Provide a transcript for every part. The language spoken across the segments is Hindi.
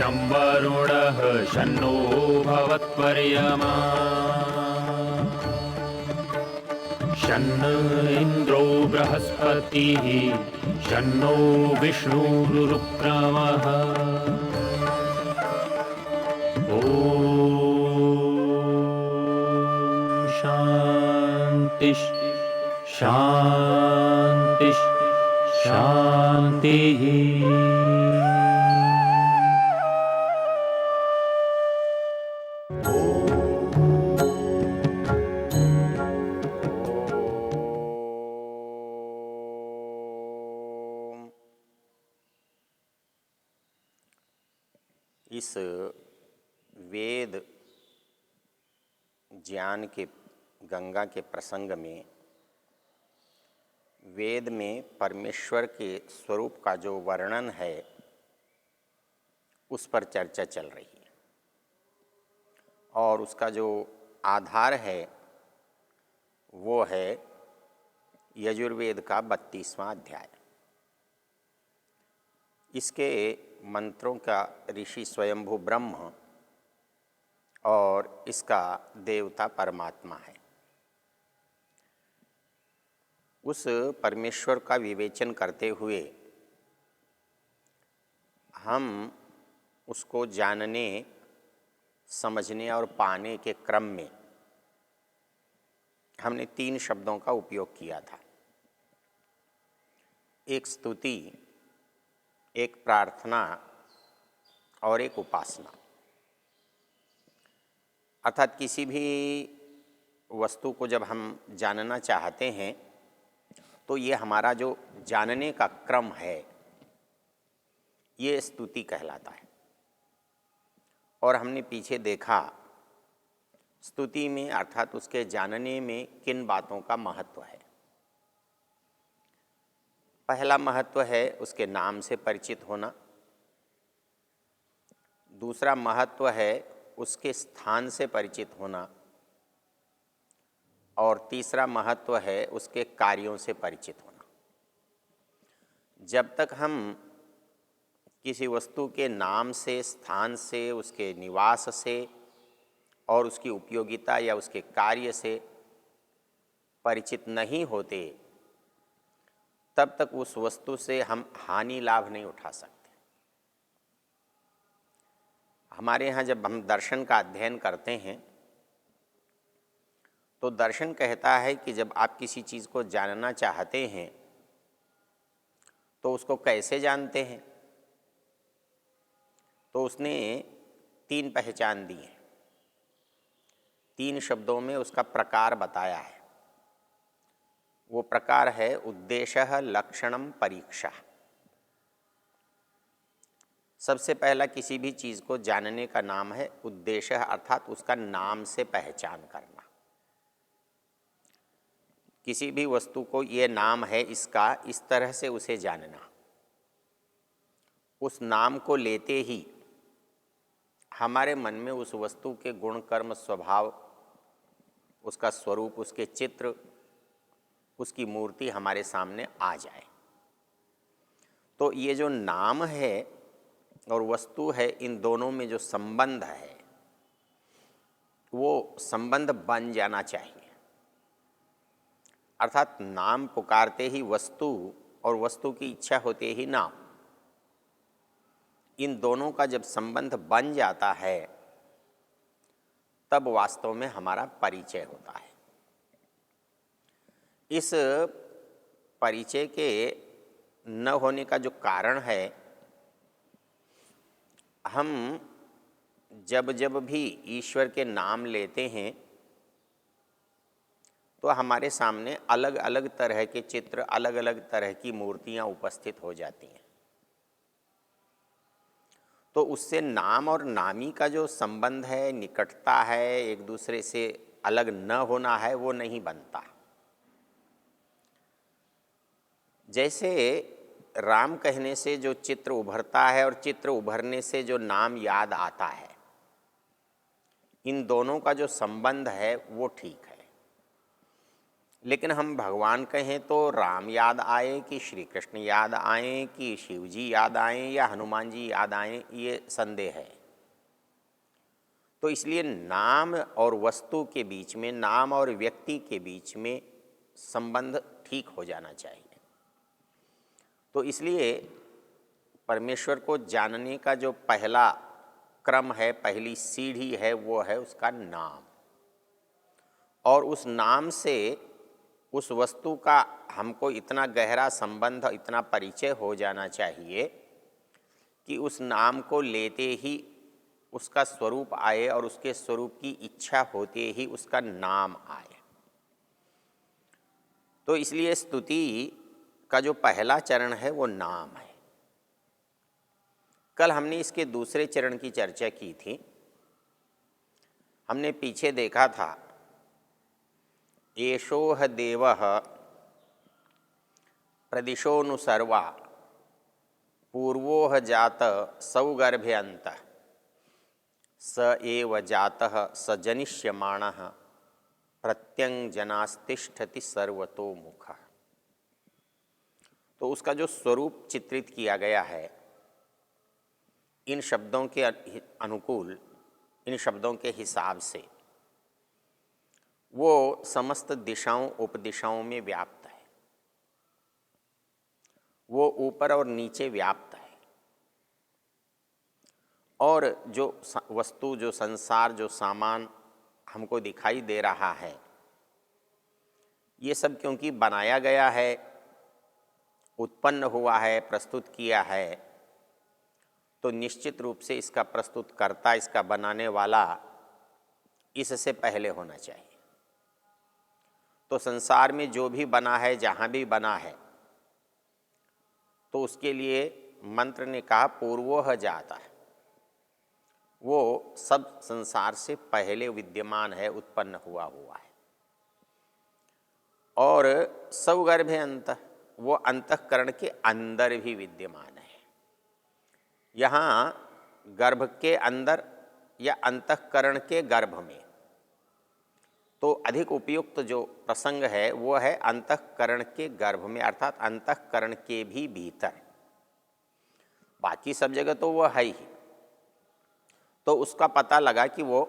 शं वरुणः शन्नो भवत्वर्यमा शन्न इन्द्रो बृहस्पतिः शन्नो विष्णुरुक्रमः ॐ शान्ति शान्ति शान्तिः। इस वेद ज्ञान के गंगा के प्रसंग में वेद में परमेश्वर के स्वरूप का जो वर्णन है उस पर चर्चा चल रही है और उसका जो आधार है वो है यजुर्वेद का 32वां अध्याय। इसके मंत्रों का ऋषि स्वयंभू ब्रह्म और इसका देवता परमात्मा है। उस परमेश्वर का विवेचन करते हुए हम उसको जानने, समझने और पाने के क्रम में हमने 3 शब्दों का उपयोग किया था। एक स्तुति, एक प्रार्थना और एक उपासना। अर्थात किसी भी वस्तु को जब हम जानना चाहते हैं तो ये हमारा जो जानने का क्रम है ये स्तुति कहलाता है। और हमने पीछे देखा स्तुति में अर्थात उसके जानने में किन बातों का महत्व है। पहला महत्व है उसके नाम से परिचित होना, दूसरा महत्व है उसके स्थान से परिचित होना और तीसरा महत्व है उसके कार्यों से परिचित होना। जब तक हम किसी वस्तु के नाम से, स्थान से, उसके निवास से और उसकी उपयोगिता या उसके कार्य से परिचित नहीं होते तब तक उस वस्तु से हम हानि लाभ नहीं उठा सकते। हमारे यहाँ जब हम दर्शन का अध्ययन करते हैं तो दर्शन कहता है कि जब आप किसी चीज़ को जानना चाहते हैं तो उसको कैसे जानते हैं। तो उसने 3 पहचान दी हैं, 3 शब्दों में उसका प्रकार बताया है। वो प्रकार है उद्देश्य, लक्षणम, परीक्षा। सबसे पहला किसी भी चीज़ को जानने का नाम है उद्देश्य, अर्थात उसका नाम से पहचान करना। किसी भी वस्तु को ये नाम है इसका, इस तरह से उसे जानना। उस नाम को लेते ही हमारे मन में उस वस्तु के गुण, कर्म, स्वभाव, उसका स्वरूप, उसके चित्र, उसकी मूर्ति हमारे सामने आ जाए। तो ये जो नाम है और वस्तु है, इन दोनों में जो संबंध है वो संबंध बन जाना चाहिए। अर्थात नाम पुकारते ही वस्तु और वस्तु की इच्छा होते ही नाम, इन दोनों का जब संबंध बन जाता है तब वास्तव में हमारा परिचय होता है। इस परिचय के न होने का जो कारण है, हम जब जब भी ईश्वर के नाम लेते हैं तो हमारे सामने अलग अलग तरह के चित्र, अलग अलग तरह की मूर्तियां उपस्थित हो जाती हैं। तो उससे नाम और नामी का जो संबंध है, निकटता है, एक दूसरे से अलग न होना है, वो नहीं बनता। जैसे राम कहने से जो चित्र उभरता है और चित्र उभरने से जो नाम याद आता है, इन दोनों का जो संबंध है वो ठीक है। लेकिन हम भगवान कहें तो राम याद आए कि श्री कृष्ण याद आए कि शिव जी याद आए या हनुमान जी याद आए, ये संदेह है। तो इसलिए नाम और वस्तु के बीच में, नाम और व्यक्ति के बीच में संबंध ठीक हो जाना चाहिए। तो इसलिए परमेश्वर को जानने का जो पहला क्रम है, पहली सीढ़ी है, वो है उसका नाम। और उस नाम से उस वस्तु का हमको इतना गहरा संबंध, इतना परिचय हो जाना चाहिए कि उस नाम को लेते ही उसका स्वरूप आए और उसके स्वरूप की इच्छा होते ही उसका नाम आए। तो इसलिए स्तुति का जो पहला चरण है वो नाम है। कल हमने इसके दूसरे चरण की चर्चा की थी। हमने पीछे देखा था, एषोह देवः प्रदिशोऽनुसर्वा पूर्वोह जात सौगर्भ्यन्तः स एव जातः स जनिष्यमाणः प्रत्यंजनास्तिष्ठति सर्वतोमुखः। तो उसका जो स्वरूप चित्रित किया गया है, इन शब्दों के अनुकूल, इन शब्दों के हिसाब से वो समस्त दिशाओं उपदिशाओं में व्याप्त है, वो ऊपर और नीचे व्याप्त है। और जो वस्तु, जो संसार, जो सामान हमको दिखाई दे रहा है, ये सब क्योंकि बनाया गया है, उत्पन्न हुआ है, प्रस्तुत किया है, तो निश्चित रूप से इसका प्रस्तुतकर्ता, इसका बनाने वाला इससे पहले होना चाहिए। तो संसार में जो भी बना है, जहाँ भी बना है, तो उसके लिए मंत्र ने कहा पूर्वोह जाता है, वो सब संसार से पहले विद्यमान है, उत्पन्न हुआ है। और सौगर्भे अंतः, वो अंतःकरण के अंदर भी विद्यमान है। यहाँ गर्भ के अंदर या अंतःकरण के गर्भ में, तो अधिक उपयुक्त जो प्रसंग है वो है अंतःकरण के गर्भ में, अर्थात अंतःकरण के भी भीतर। बाकी सब जगह तो वो है ही, तो उसका पता लगा कि वो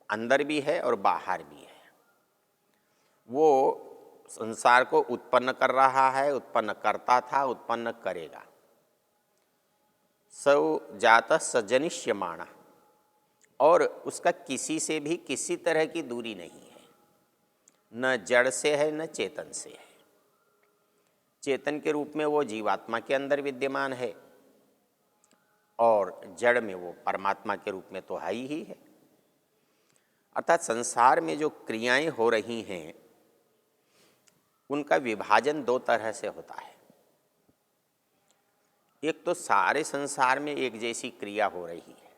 अंदर भी है और बाहर भी है। वो संसार को उत्पन्न कर रहा है, उत्पन्न करता था, उत्पन्न करेगा। सौ जातः सजनिष्यमाणः, और उसका किसी से भी किसी तरह की दूरी नहीं है, न जड़ से है न चेतन से है। चेतन के रूप में वो जीवात्मा के अंदर विद्यमान है, और जड़ में वो परमात्मा के रूप में तो है ही है। अर्थात संसार में जो क्रियाएं हो रही हैं, उनका विभाजन दो तरह से होता है। एक तो सारे संसार में एक जैसी क्रिया हो रही है,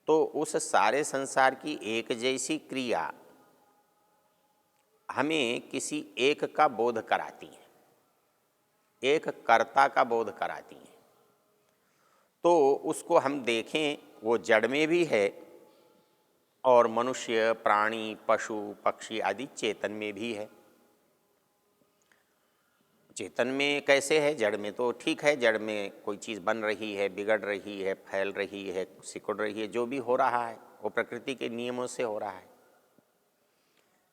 तो उस सारे संसार की एक जैसी क्रिया हमें किसी एक का बोध कराती है, एक कर्ता का बोध कराती है। तो उसको हम देखें, वो जड़ में भी है और मनुष्य, प्राणी, पशु, पक्षी आदि चेतन में भी है। चेतन में कैसे है? जड़ में तो ठीक है, जड़ में कोई चीज़ बन रही है, बिगड़ रही है, फैल रही है, सिकुड़ रही है, जो भी हो रहा है वो प्रकृति के नियमों से हो रहा है।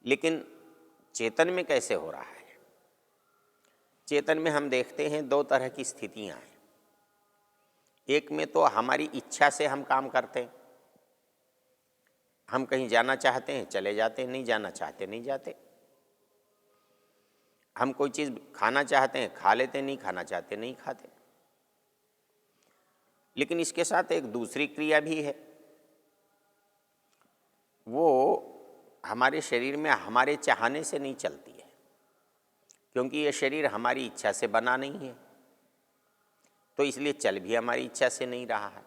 लेकिन चेतन में कैसे हो रहा है? चेतन में हम देखते हैं दो तरह की स्थितियां हैं। एक में तो हमारी इच्छा से हम काम करते हैं, हम कहीं जाना चाहते हैं चले जाते हैं, नहीं जाना चाहते नहीं जाते। हम कोई चीज़ खाना चाहते हैं खा लेते, नहीं खाना चाहते नहीं खाते। लेकिन इसके साथ एक दूसरी क्रिया भी है, वो हमारे शरीर में हमारे चाहने से नहीं चलती है, क्योंकि ये शरीर हमारी इच्छा से बना नहीं है, तो इसलिए चल भी हमारी इच्छा से नहीं रहा है।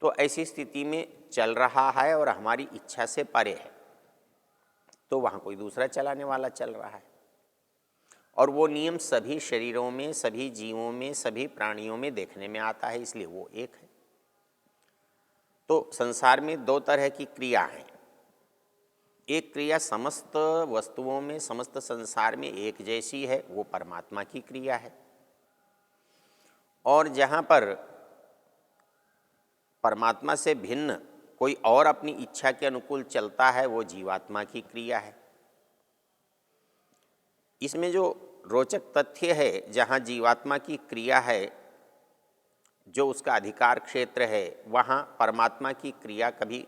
तो ऐसी स्थिति में चल रहा है और हमारी इच्छा से परे है, तो वहाँ कोई दूसरा चलाने वाला चल रहा है। और वो नियम सभी शरीरों में, सभी जीवों में, सभी प्राणियों में देखने में आता है, इसलिए वो एक है। तो संसार में दो तरह की क्रिया है, एक क्रिया समस्त वस्तुओं में, समस्त संसार में एक जैसी है, वो परमात्मा की क्रिया है। और जहाँ पर परमात्मा से भिन्न कोई और अपनी इच्छा के अनुकूल चलता है, वो जीवात्मा की क्रिया है। इसमें जो रोचक तथ्य है, जहाँ जीवात्मा की क्रिया है, जो उसका अधिकार क्षेत्र है, वहाँ परमात्मा की क्रिया कभी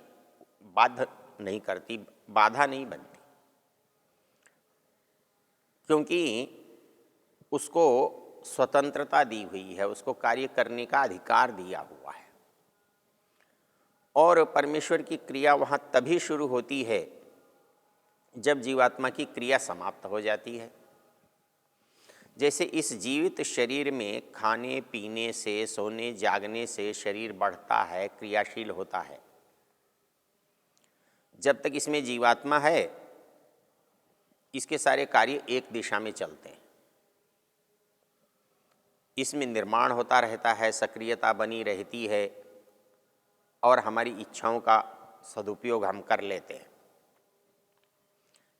बाध्य नहीं करती, बाधा नहीं बनती, क्योंकि उसको स्वतंत्रता दी हुई है, उसको कार्य करने का अधिकार दिया हुआ है। और परमेश्वर की क्रिया वहाँ तभी शुरू होती है जब जीवात्मा की क्रिया समाप्त हो जाती है। जैसे इस जीवित शरीर में खाने पीने से, सोने जागने से शरीर बढ़ता है, क्रियाशील होता है। जब तक इसमें जीवात्मा है, इसके सारे कार्य एक दिशा में चलते हैं। इसमें निर्माण होता रहता है, सक्रियता बनी रहती है और हमारी इच्छाओं का सदुपयोग हम कर लेते हैं।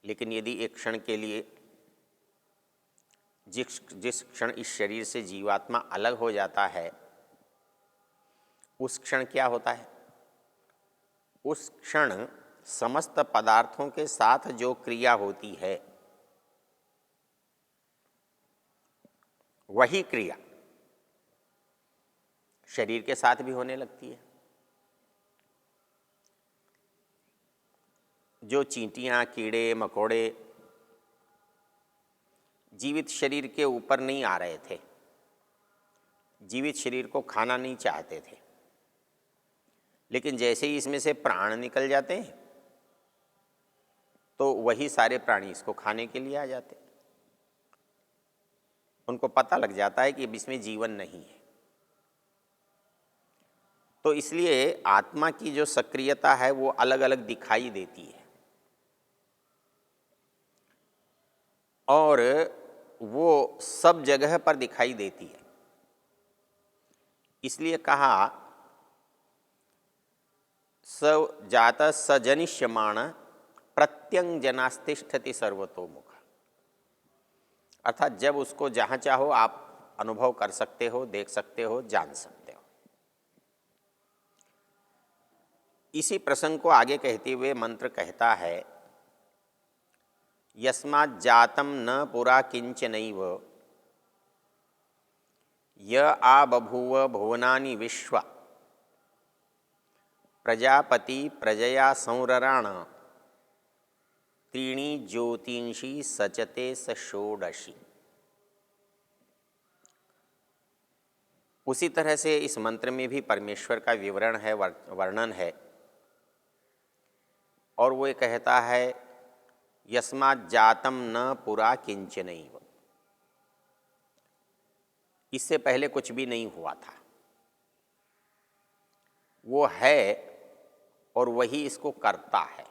लेकिन यदि एक क्षण के लिए जिस क्षण इस शरीर से जीवात्मा अलग हो जाता है, उस क्षण क्या होता है? उस क्षण समस्त पदार्थों के साथ जो क्रिया होती है, वही क्रिया शरीर के साथ भी होने लगती है। जो चींटियां, कीड़े मकोड़े जीवित शरीर के ऊपर नहीं आ रहे थे, जीवित शरीर को खाना नहीं चाहते थे, लेकिन जैसे ही इसमें से प्राण निकल जाते हैं तो वही सारे प्राणी इसको खाने के लिए आ जाते हैं। उनको पता लग जाता है कि अब इसमें जीवन नहीं है। तो इसलिए आत्मा की जो सक्रियता है वो अलग अलग दिखाई देती है, और वो सब जगह पर दिखाई देती है। इसलिए कहा स जात स जनिष्यमाण प्रत्यंजनास्तिष्ठति सर्वतोमुख। अर्थात जब उसको जहाँ चाहो आप अनुभव कर सकते हो, देख सकते हो, जान सकते हो। इसी प्रसंग को आगे कहते हुए मंत्र कहता है, यस्मात् जातम न पुरा किंचनैव य आ बभूव भुवनानि विश्व प्रजापति प्रजया संरराण त्रीणि ज्योतिंषि सचते स षोडशी। उसी तरह से इस मंत्र में भी परमेश्वर का विवरण है, वर्णन है, और वो कहता है यस्मात् जातम न पुरा किंचनैव। इससे पहले कुछ भी नहीं हुआ था, वो है और वही इसको करता है।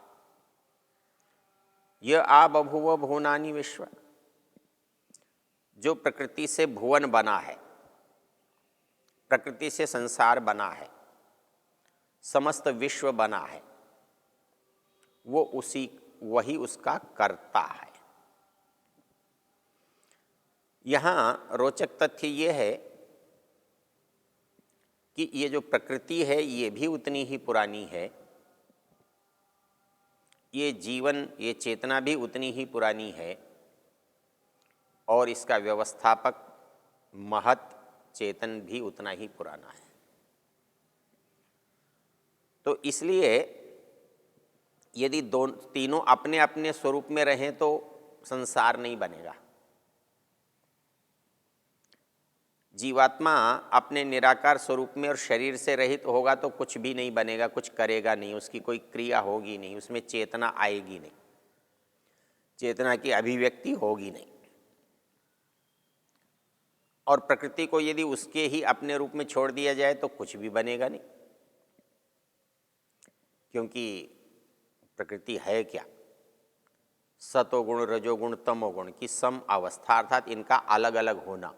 यह आ बभूव भुवनानि विश्व, जो प्रकृति से भुवन बना है, प्रकृति से संसार बना है, समस्त विश्व बना है, वो वही उसका कर्ता है। यहाँ रोचक तथ्य ये है कि ये जो प्रकृति है ये भी उतनी ही पुरानी है, ये जीवन, ये चेतना भी उतनी ही पुरानी है, और इसका व्यवस्थापक महत चेतन भी उतना ही पुराना है। तो इसलिए यदि तीनों अपने अपने स्वरूप में रहें तो संसार नहीं बनेगा। जीवात्मा अपने निराकार स्वरूप में और शरीर से रहित होगा तो कुछ भी नहीं बनेगा, कुछ करेगा नहीं, उसकी कोई क्रिया होगी नहीं, उसमें चेतना आएगी नहीं, चेतना की अभिव्यक्ति होगी नहीं। और प्रकृति को यदि उसके ही अपने रूप में छोड़ दिया जाए तो कुछ भी बनेगा नहीं, क्योंकि प्रकृति है क्या? सतोगुण, रजोगुण, तमोगुण की सम अवस्था, अर्थात इनका अलग अलग होना,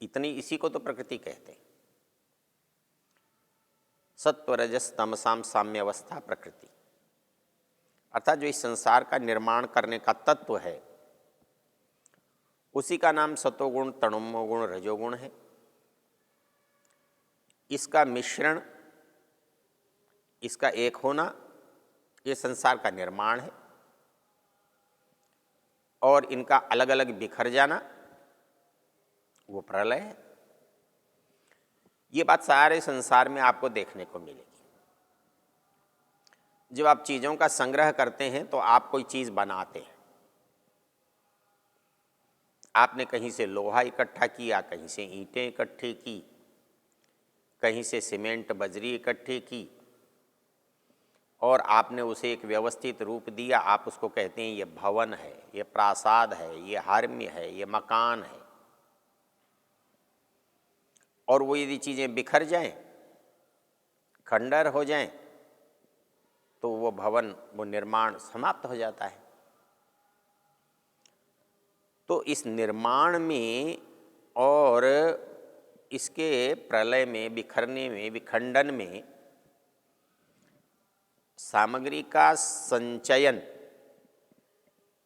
इतनी, इसी को तो प्रकृति कहते हैं। सत्व रजस तमसाम साम्य अवस्था प्रकृति। अर्थात जो इस संसार का निर्माण करने का तत्व है, उसी का नाम सतोगुण, तमोगुण, रजोगुण है। इसका मिश्रण, इसका एक होना, ये संसार का निर्माण है, और इनका अलग अलग बिखर जाना वो प्रलय है। ये बात सारे संसार में आपको देखने को मिलेगी। जब आप चीज़ों का संग्रह करते हैं तो आप कोई चीज़ बनाते हैं। आपने कहीं से लोहा इकट्ठा किया, कहीं से ईंटें इकट्ठी की, कहीं से सीमेंट बजरी इकट्ठी की, और आपने उसे एक व्यवस्थित रूप दिया। आप उसको कहते हैं ये भवन है, ये प्रासाद है, ये हर्म्य है, ये मकान है। और वो यदि चीज़ें बिखर जाएं, खंडर हो जाएं, तो वो भवन, वो निर्माण समाप्त हो जाता है। तो इस निर्माण में और इसके प्रलय में, बिखरने में, विखंडन में सामग्री का संचयन,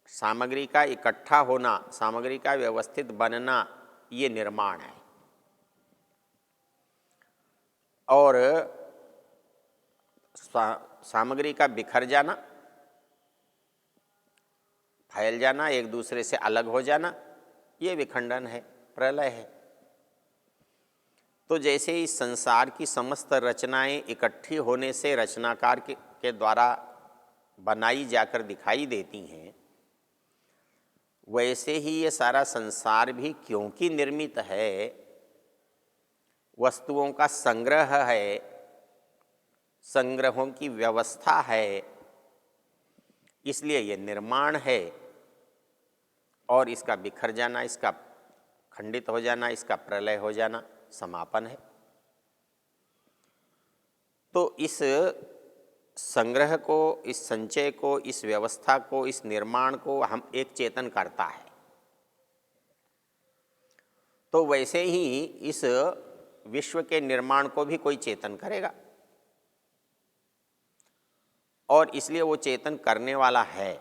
सामग्री का इकट्ठा होना, सामग्री का व्यवस्थित बनना, ये निर्माण है। और सामग्री का बिखर जाना, फैल जाना, एक दूसरे से अलग हो जाना, ये विखंडन है, प्रलय है। तो जैसे इस संसार की समस्त रचनाएं इकट्ठी होने से रचनाकार के द्वारा बनाई जाकर दिखाई देती हैं, वैसे ही ये सारा संसार भी क्योंकि निर्मित है, वस्तुओं का संग्रह है, संग्रहों की व्यवस्था है, इसलिए ये निर्माण है। और इसका बिखर जाना, इसका खंडित हो जाना, इसका प्रलय हो जाना समापन है। तो इस संग्रह को, इस संचय को, इस व्यवस्था को, इस निर्माण को हम एक चेतन करता है। तो वैसे ही इस विश्व के निर्माण को भी कोई चेतन करेगा, और इसलिए वो चेतन करने वाला है।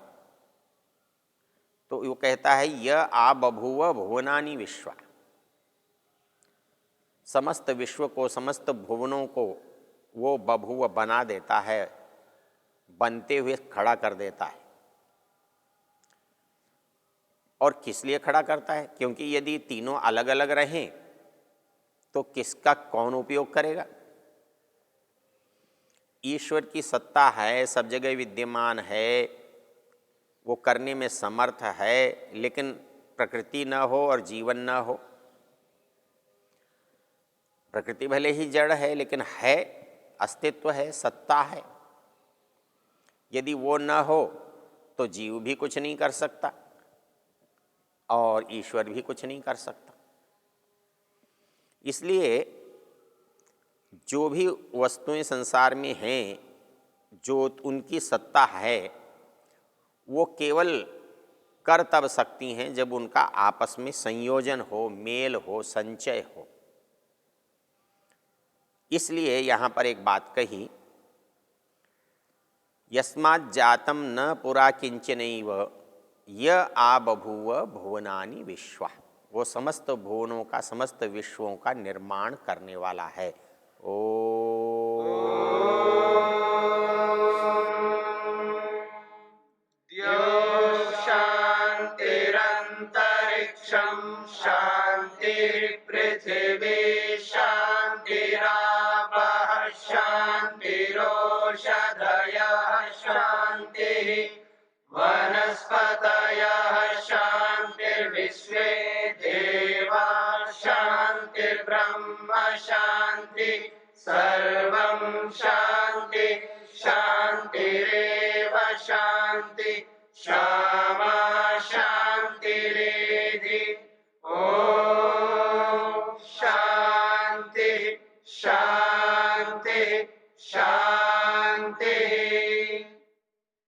तो वो कहता है य आ बभूव भुवनानि विश्वा, समस्त विश्व को, समस्त भुवनों को वो बभूव बना देता है, बनते हुए खड़ा कर देता है। और किस लिए खड़ा करता है? क्योंकि यदि तीनों अलग अलग रहें तो किसका कौन उपयोग करेगा? ईश्वर की सत्ता है, सब जगह विद्यमान है, वो करने में समर्थ है, लेकिन प्रकृति न हो और जीवन न हो। प्रकृति भले ही जड़ है, लेकिन है, अस्तित्व है, सत्ता है। यदि वो न हो तो जीव भी कुछ नहीं कर सकता और ईश्वर भी कुछ नहीं कर सकता। इसलिए जो भी वस्तुएं संसार में हैं, जो उनकी सत्ता है, वो केवल कर तब सकती हैं जब उनका आपस में संयोजन हो, मेल हो, संचय हो। इसलिए यहाँ पर एक बात कही, यस्मात् जातम न पुरा किंचनैव य आ बभूव भुवनानि विश्वा। वो समस्त भुवनों का, समस्त विश्वों का निर्माण करने वाला है। ओ शांतिरंतरिक्षं शांतिर्पृथिवी शांतिरापः शांतिरोषधयः शांतिः वनस्पतयः शांतिर्विश्वे देवा शांतिर्ब्रह्म शांति सर्वं शांति शांतिरेव शांति शांति